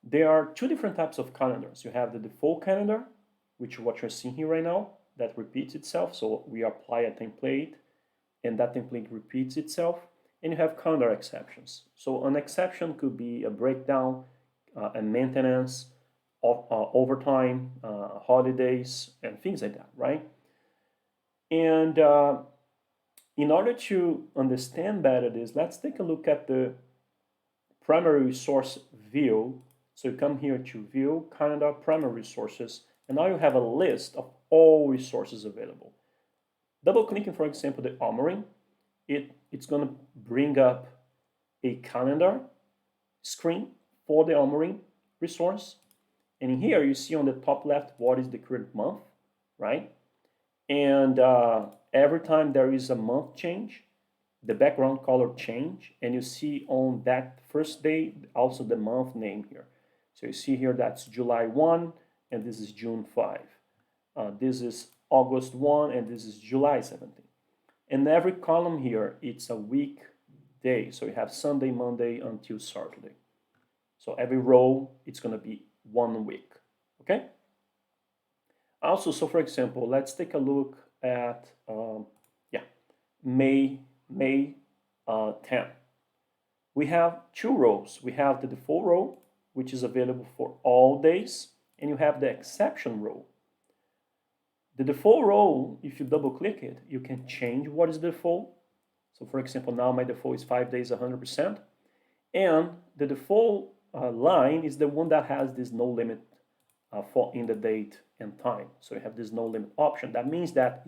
There are two different types of calendars. You have the default calendar, which is what you're seeing here right now, that repeats itself. So we apply a template and that template repeats itself. And you have calendar exceptions. So an exception could be a breakdown, a maintenance, overtime, holidays, and things like that, right? And in order to understand better this, let's take a look at the primary resource view. So you come here to view, calendar, primary resources, and now you have a list of all resources available. Double clicking, for example, the armoring, it's going to bring up a calendar screen for the armoring resource. And in here, you see on the top left what is the current month, right? And every time there is a month change, the background color change, and you see on that first day also the month name here. So you see here that's July 1, and this is June 5. This is August 1, and this is July 17. And every column here, it's a week day. So you have Sunday, Monday until Saturday. So every row, it's going to be 1 week, okay? Also, so for example, let's take a look at, May 10. We have two rows. We have the default row, which is available for all days, and you have the exception row. The default row, if you double click it, you can change what is default. So for example, now my default is 5 days, 100%. And the default line is the one that has this no limit for in the date and time. So you have this no limit option. That means that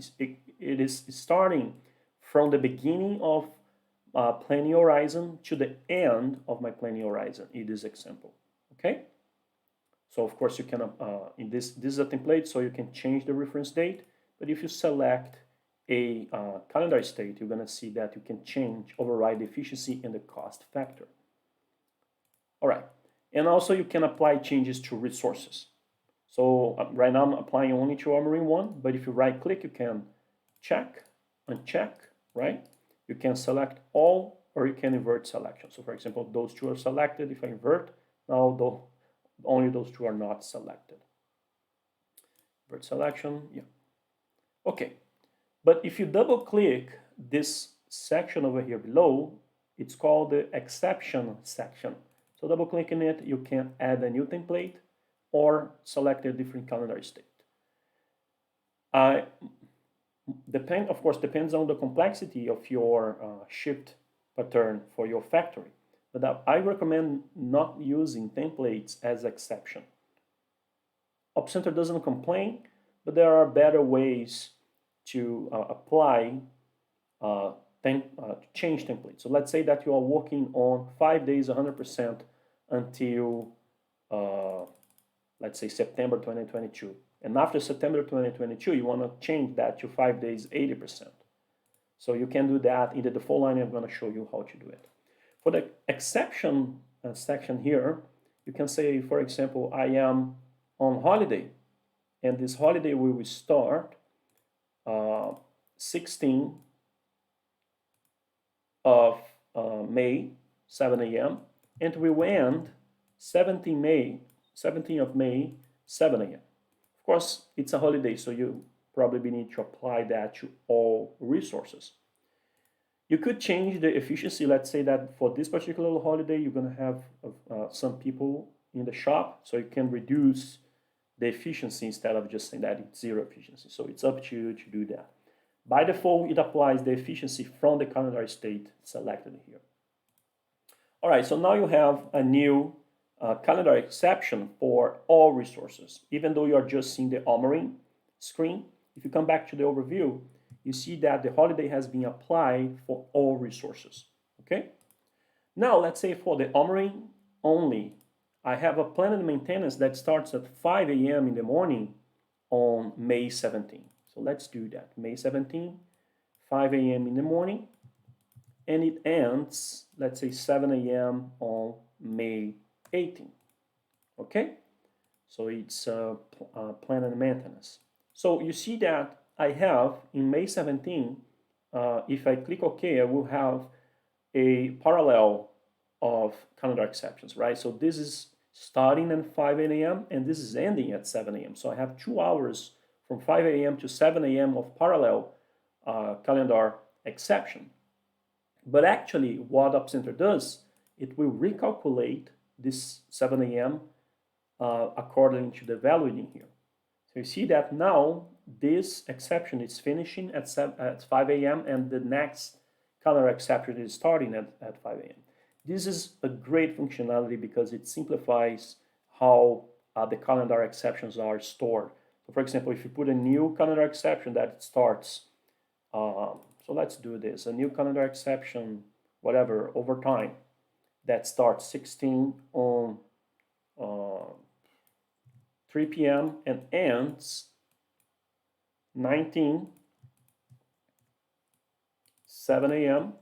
it is starting from the beginning of planning horizon to the end of my planning horizon in this example, okay? So of course you can, this is a template, so you can change the reference date, but if you select a calendar state, you're gonna see that you can change, override the efficiency and the cost factor. All right, and also you can apply changes to resources. So right now I'm applying only to armoring 1, but if you right click, you can check, uncheck, right? You can select all, or you can invert selection. So for example, those two are selected. If I invert, now only those two are not selected. Invert selection, yeah. Okay, but if you double click this section over here below, it's called the exception section. So double clicking it, you can add a new template or select a different calendar state. Of course, depends on the complexity of your shift pattern for your factory. But I recommend not using templates as exception. Opcenter doesn't complain, but there are better ways to apply change templates. So let's say that you are working on 5 days 100% until let's say September 2022. And after September 2022, you want to change that to 5 days 80%. So you can do that in the default line. I'm going to show you how to do it. For the exception section here, you can say, for example, I am on holiday, and this holiday will start 16 of May, 7 a.m., and will end 17 of May, 7 a.m. Of course, it's a holiday, so you probably need to apply that to all resources. You could change the efficiency. Let's say that for this particular holiday, you're going to have some people in the shop, so you can reduce the efficiency instead of just saying that it's zero efficiency. So it's up to you to do that. By default, it applies the efficiency from the calendar state selected here. All right, so now you have a new calendar exception for all resources. Even though you are just seeing the armoring screen, if you come back to the overview, you see that the holiday has been applied for all resources, okay? Now, let's say for the armoring only, I have a planned maintenance that starts at 5 a.m. in the morning on May 17. So let's do that. May 17, 5 a.m. in the morning, and it ends, let's say 7 a.m. on May 18, okay? So it's planned maintenance. So you see that I have in May 17, if I click OK, I will have a parallel of calendar exceptions, right? So this is starting at 5 a.m. and this is ending at 7 a.m. So I have 2 hours from 5 a.m. to 7 a.m. of parallel calendar exception. But actually what Opcenter does, it will recalculate this 7 a.m. According to the value in here. So you see that now this exception is finishing at 5 a.m. and the next calendar exception is starting at 5 a.m. This is a great functionality because it simplifies how the calendar exceptions are stored. So for example, if you put a new calendar exception that starts, so let's do this, a new calendar exception, whatever, over time, that starts 16 on 3 p.m. and ends 19, 7 a.m.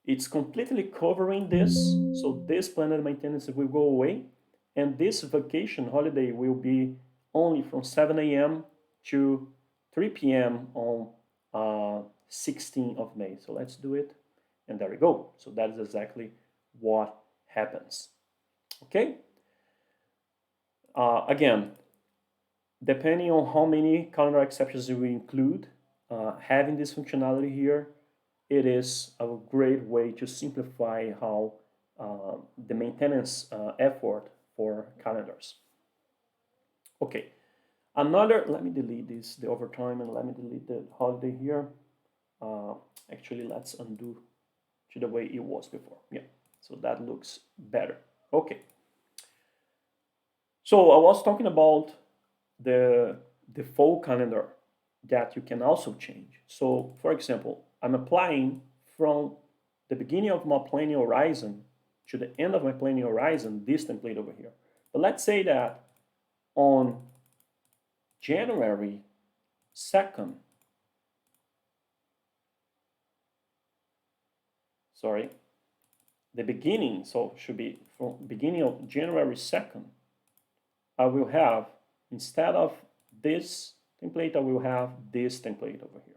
It's completely covering this, so this planned maintenance will go away, and this vacation holiday will be only from 7 a.m. to 3 p.m. on 16th of May. So let's do it, and there we go. So that is exactly what happens. Okay? Again, depending on how many calendar exceptions you include, having this functionality here, it is a great way to simplify how the maintenance effort for calendars. Okay, let me delete this, the overtime, and let me delete the holiday here. Actually, let's undo to the way it was before. Yeah, so that looks better. Okay. So I was talking about the default calendar that you can also change. So for example, I'm applying from the beginning of my planning horizon to the end of my planning horizon this template over here. But let's say that on January 2nd, sorry, the beginning, so it should be from beginning of January 2nd, I will have, instead of this template, I will have this template over here.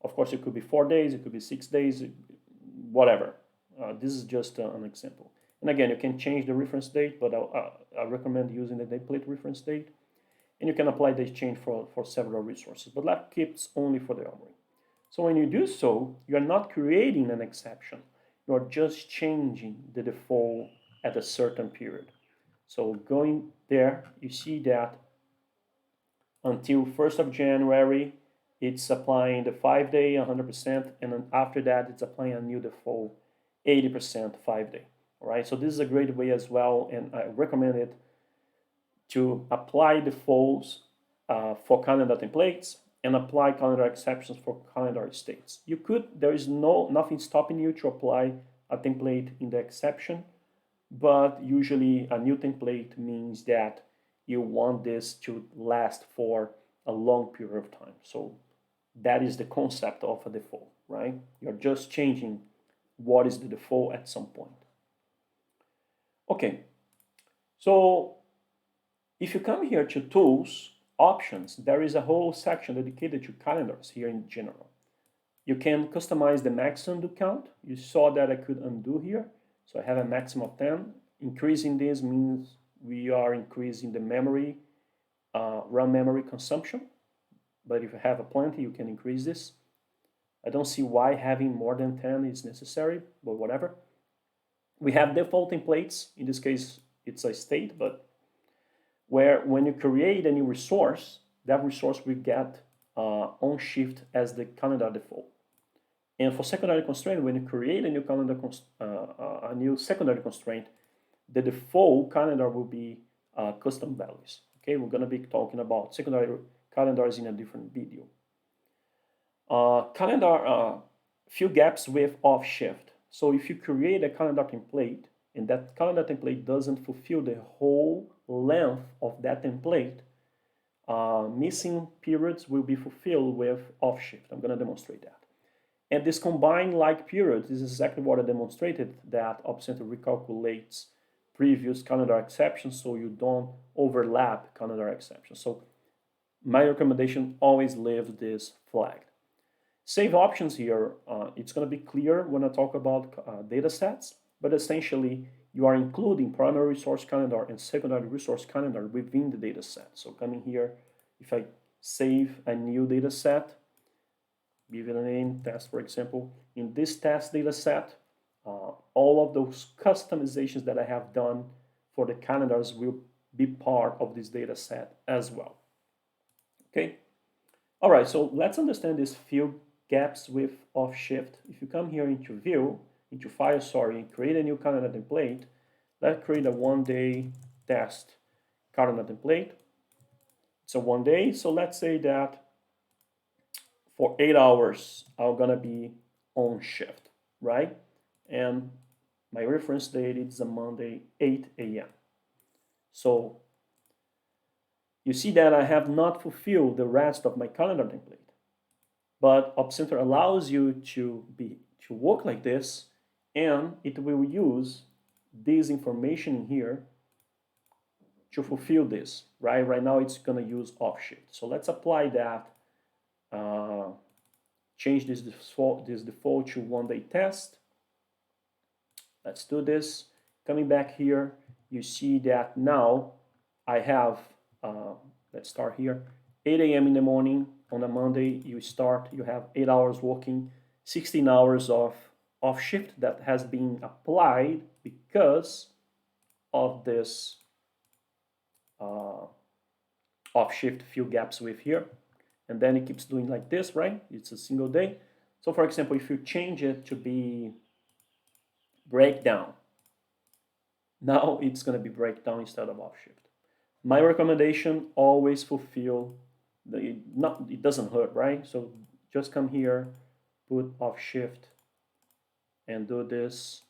Of course, it could be 4 days, it could be 6 days, whatever. This is just an example. And again, you can change the reference date, but I recommend using the template reference date. And you can apply this change for several resources, but that keeps only for the Armory. So when you do so, you're not creating an exception. You're just changing the default at a certain period. So going there, you see that until 1st of January, it's applying the 5-day 100%, and then after that, it's applying a new default 80% 5-day. All right, so this is a great way as well, and I recommend it to apply defaults for calendar templates and apply calendar exceptions for calendar states. You could, there is nothing stopping you to apply a template in the exception, but usually a new template means that you want this to last for a long period of time. So that is the concept of a default, right? You're just changing what is the default at some point. Okay, so if you come here to Tools, Options, there is a whole section dedicated to calendars here in general. You can customize the max undo count. You saw that I could undo here. So I have a maximum of 10. Increasing this means we are increasing the memory, RAM memory consumption. But if you have a plenty, you can increase this. I don't see why having more than 10 is necessary, but whatever. We have default templates. In this case, it's a state, but where when you create a new resource, that resource will get on shift as the calendar default. And for secondary constraint, when you create a new calendar, a new secondary constraint, the default calendar will be custom values. Okay, we're going to be talking about secondary calendars in a different video. Few gaps with off shift. So if you create a calendar template and that calendar template doesn't fulfill the whole length of that template, missing periods will be fulfilled with off shift. I'm going to demonstrate that. And this combined like periods is exactly what I demonstrated, that Opcenter recalculates previous calendar exceptions so you don't overlap calendar exceptions. So my recommendation, always leave this flagged. Save options here, it's going to be clear when I talk about data sets. but essentially you are including primary resource calendar and secondary resource calendar within the data set. So coming here, if I save a new data set, give it a name, test for example, in this test data set, all of those customizations that I have done for the calendars will be part of this data set as well. Okay? All right, so let's understand these field gaps with off shift. If you come here into view, into file, sorry, create a new calendar template, let's create a 1-day test calendar template. It's a 1 day, so let's say that for 8 hours, I'm gonna be on shift, right? And my reference date is a Monday, 8 a.m. So you see that I have not fulfilled the rest of my calendar template. But Opcenter allows you to work like this, and it will use this information in here to fulfill this, right? Right now it's gonna use off shift. So let's apply that, change this default to 1-day test. Let's do this. Coming back here, you see that now I have, let's start here, 8 a.m. in the morning on a Monday, you have 8 hours working, 16 hours of off shift that has been applied because of this off shift field gaps with here. And then it keeps doing like this, right? It's a single day. So for example, if you change it to be breakdown, now it's going to be breakdown instead of off shift. My recommendation, always fulfill it doesn't hurt, right? So just come here, put off shift and do this.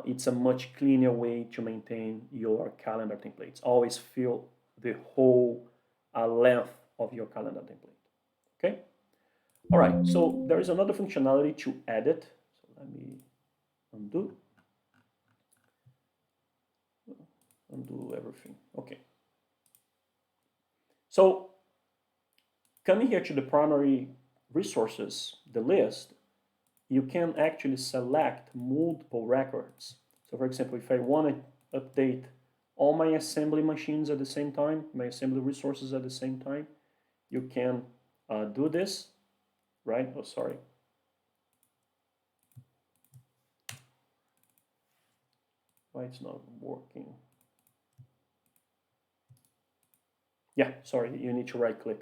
It's a much cleaner way to maintain your calendar templates. Always fill the whole length of your calendar template. Okay? All right, so there is another functionality to edit. So let me undo everything. Okay. So coming here to the primary resources, the list, you can actually select multiple records. So for example, if I want to update all my assembly machines at the same time, my assembly resources at the same time, you can do this, right? Oh, sorry. Why it's not working? Yeah, sorry, you need to right click.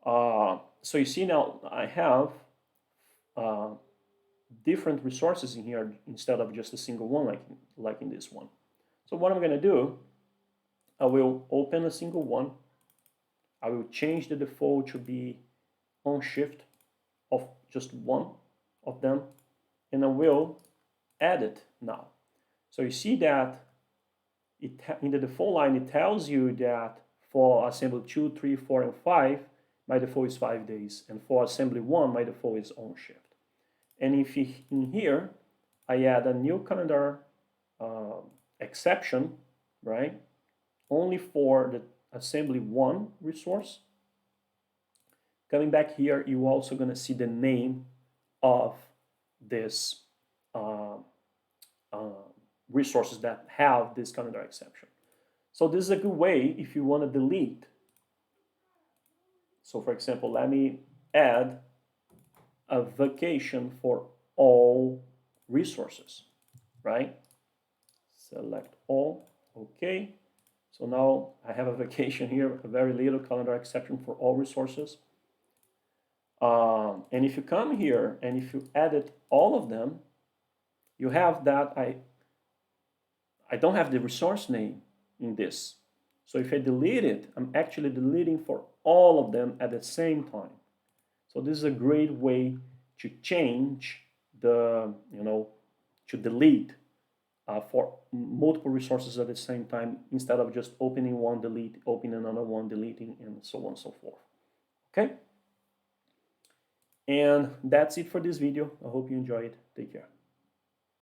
So you see now I have different resources in here instead of just a single one like in this one. So what I'm going to do, I will open a single one. I will change the default to be on shift of just one of them, and I will add it now. So you see that in the default line, it tells you that for assembly 2, 3, 4, and 5, my default is 5 days, and for assembly 1, my default is on shift. And if in here, I add a new calendar exception, right, only for the assembly 1 resource, coming back here, you're also going to see the name of this resources that have this calendar exception. So this is a good way if you want to delete. So for example, let me add a vacation for all resources, right? Select all, okay. So now I have a vacation here, a very little calendar exception for all resources. And if you come here and if you edit all of them, you have that I don't have the resource name in this. So if I delete it, I'm actually deleting for all of them at the same time. So this is a great way to change the, to delete for multiple resources at the same time instead of just opening one, delete, opening another one, deleting, and so on and so forth. Okay? And that's it for this video. I hope you enjoyed it. Take care.